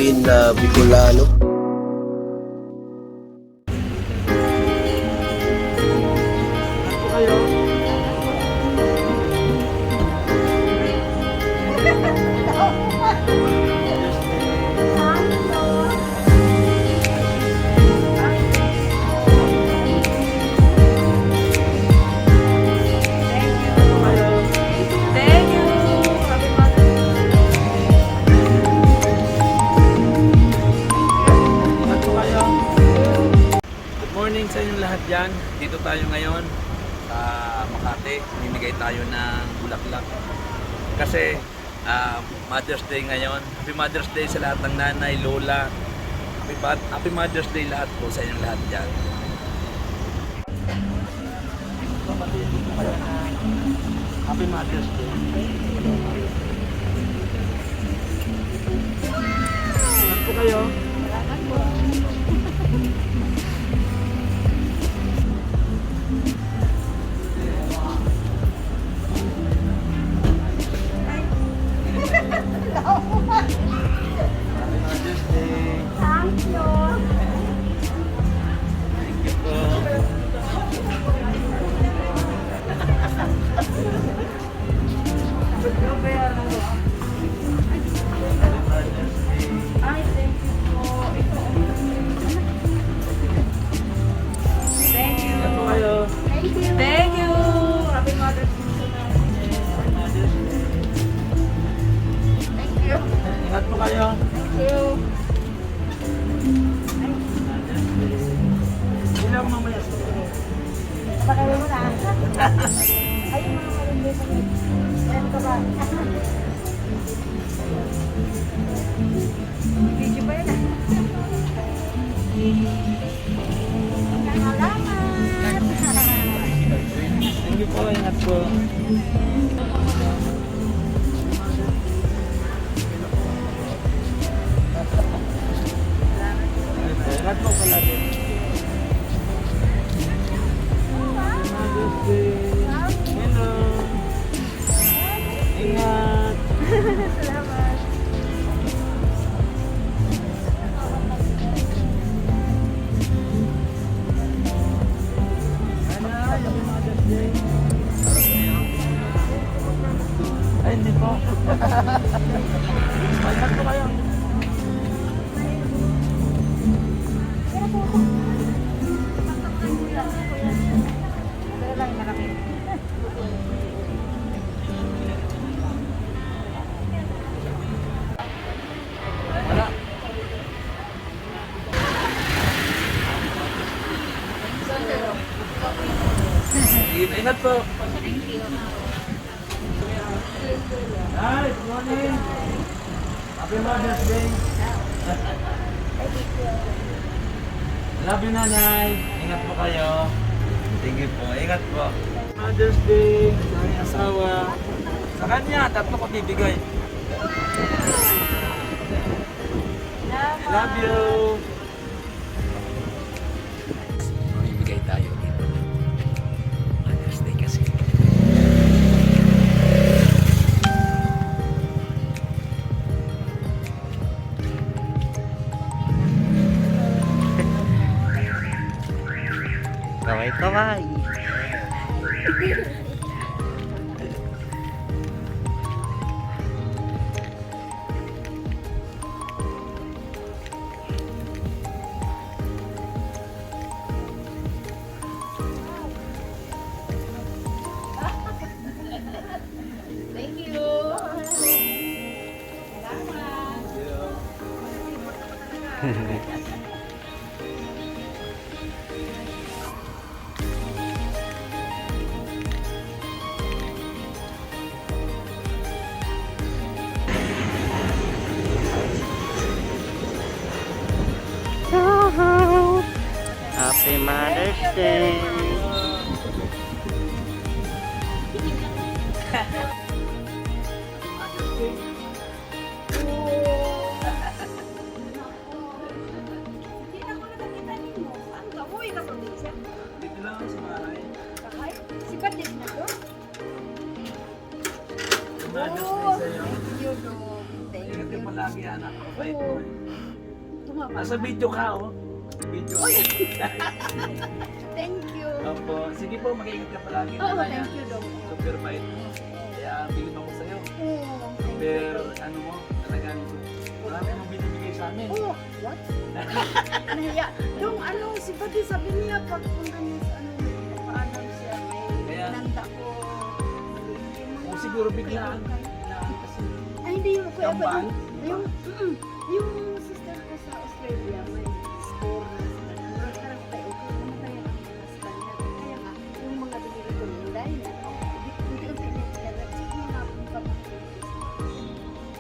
sabihin na Bicolano. Morning sa inyong lahat dyan. Dito tayo ngayon sa Makati. Ninigay tayo ng bulaklak. Kasi Mother's Day ngayon. Happy Mother's Day sa lahat ng nanay, lola. Happy Mother's Day lahat po sa inyong lahat dyan. Happy Mother's Day. Ingat po kayo. Salamat po. Thank you. Happy Mother's Day. Thank you. Ingat po kayo. Thank you. Ilang mamaya sa Napakawin mo na. Ayun mga kalindi sa mga. Ayan ka ba? Video ba yun? Salamat. Thank you po, ingat po. Ingat po palagi. Hello. Ingat. Salamat. Ay, hindi po. Ingat po kayo. Pero lang malaki. Wala. Ingat po. Thank you. Hi, good morning. Happy Mother's Day. Love you, nanay. Ingat po kayo. Sige po, ingat po. Mother's Day sa aking asawa. Sa kanya, tatlo ko bibigay. I love you. Bibigay tayo dito. Mother's Day kasi. Kaway-kaway. Thank you. Salamat. Happy Mother's Day. Dito lang sa bahay. Sipat din na to. Mother's Day sa'yo. Thank you. palagi, anak. Mabait mo. Oo. Tumama. Nasa video ka, oh. Video. Thank you. Opo. Sige po, mag-iingat ka palagi. Oo, Nanay, thank you, Dong. Super bait mo. Kaya, bilib ako sa'yo. Oo. Super, ano mo, talagang marami mong binibigay sa amin. Oh, what? Nahiya. Dong, ano, si Pati sabi niya, pagpunta niya sa ano, paalam siya, may Kaya- nanda ko. O siguro biglaan. Kasi, Ay, hindi yung kuya ba Kambal? yung sister ko sa Australia, may store na sila. Parang tayo, namatay ang husband niya. Kaya nga, yung mga binili ko yung dahil na, unti-unti na kaya, sige nga akong kapatid.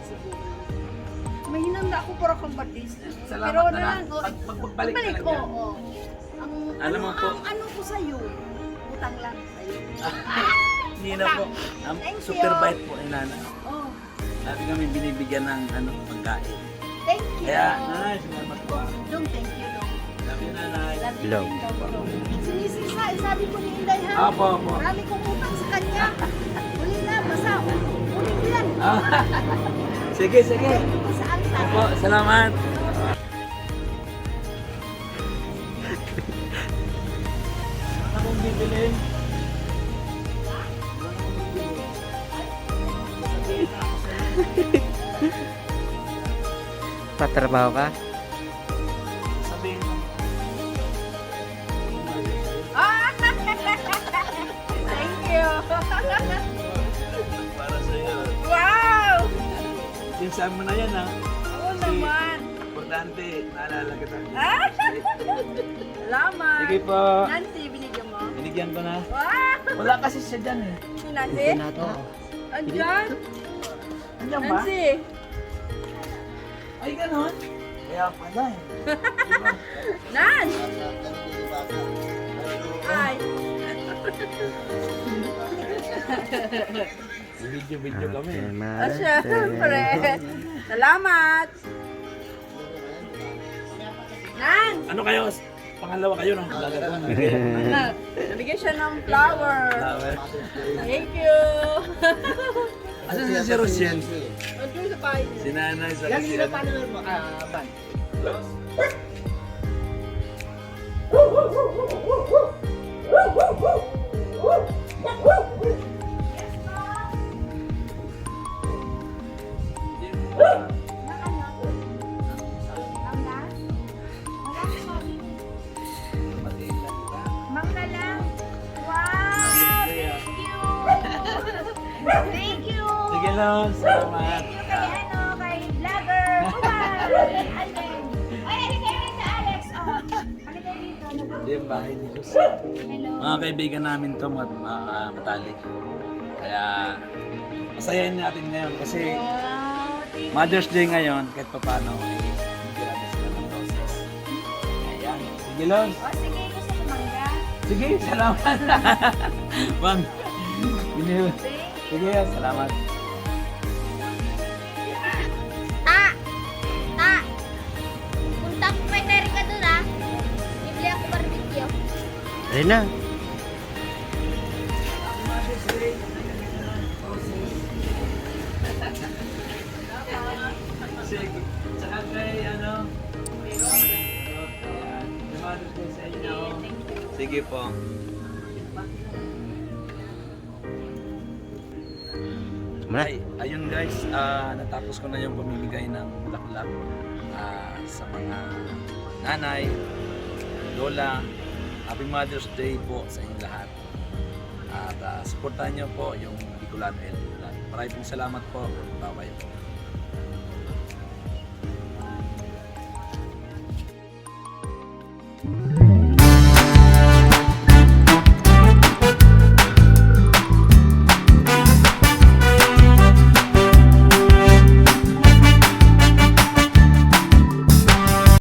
Siguro. May hinanda ako para kang batis. Salamat Pero na lang. oh, Pagbalik ka lang ko, yan. oo. Ang, Alam mo po. ang ano ko sa'yo, utang lang sa'yo. Hindi na po. Thank Super you. bait po ni Nana. Oh, Lagi kami binibigyan ng pagkain. thank you. Kaya, Nanay, salamat po. Dong, thank you, Dong. Love you, Nanay. Love you, Love. Dong. Sinisisa, sabi ko ni Inday ha. Apo, apo. Marami kong utang sa kanya. Uli na, basta. Uli ko yan. Sige, sige. Sa alta. Opo, salamat. Ano akong bibilin? Patrabaho ka? Sabihin mo. Ah! Thank you. Para sa'yo. Wow! Pinsan mo na yan, ha? Oo naman. Importante, naalala kita. Ah! Salamat. Sige po. Nancy, binigyan mo? Binigyan ko na. Wow! Wala kasi siya dyan, eh. Si Nancy? Andyan? Andiyan ba? Nancy? Ay, ganon. Kaya pala, eh. Diba? Nan! Ay! Video kami. Ah, syempre. Salamat! Nan! Ano kayo? Pangalawa kayo, no? Nabigyan siya ng flower. Flower. Thank you! Asan si Rochelle? Andun sa bahay Si niya. Nanay sa kasi ano? Ban. Mangla lang. Wow! Thank you! Thank you! Sige lang, salamat. Thank you kay ano, kay vlogger. Kumar! Alvin. Ay, halika kayo sa Alex. Oh. Halika kayo dito. Hindi yung bahay ni Luz. Hello. Mga kaibigan namin to, matalik. Kaya, masayahin natin ngayon kasi Wow, thank you. Mother's Day ngayon, kahit pa paano, ay bigyan natin sila ng roses. Ayan. Sige lang. Oh, sige, gusto ko mangga. Sige, salamat. Bang. Sige, salamat. Ta! Ta! Punta ko kay Erica doon ah. Bibili ako barbecue. Ayun na. Sige. Saka kay ano, ayan. Mother's Day sa inyo. Sige po. Ay, ayun guys, natapos ko na yung pamimigay ng bulaklak sa mga nanay, lola. Happy Mother's Day po sa inyong lahat. At supportahan niyo po yung Bicolano Health Plan. Maraming salamat po. Bye-bye po.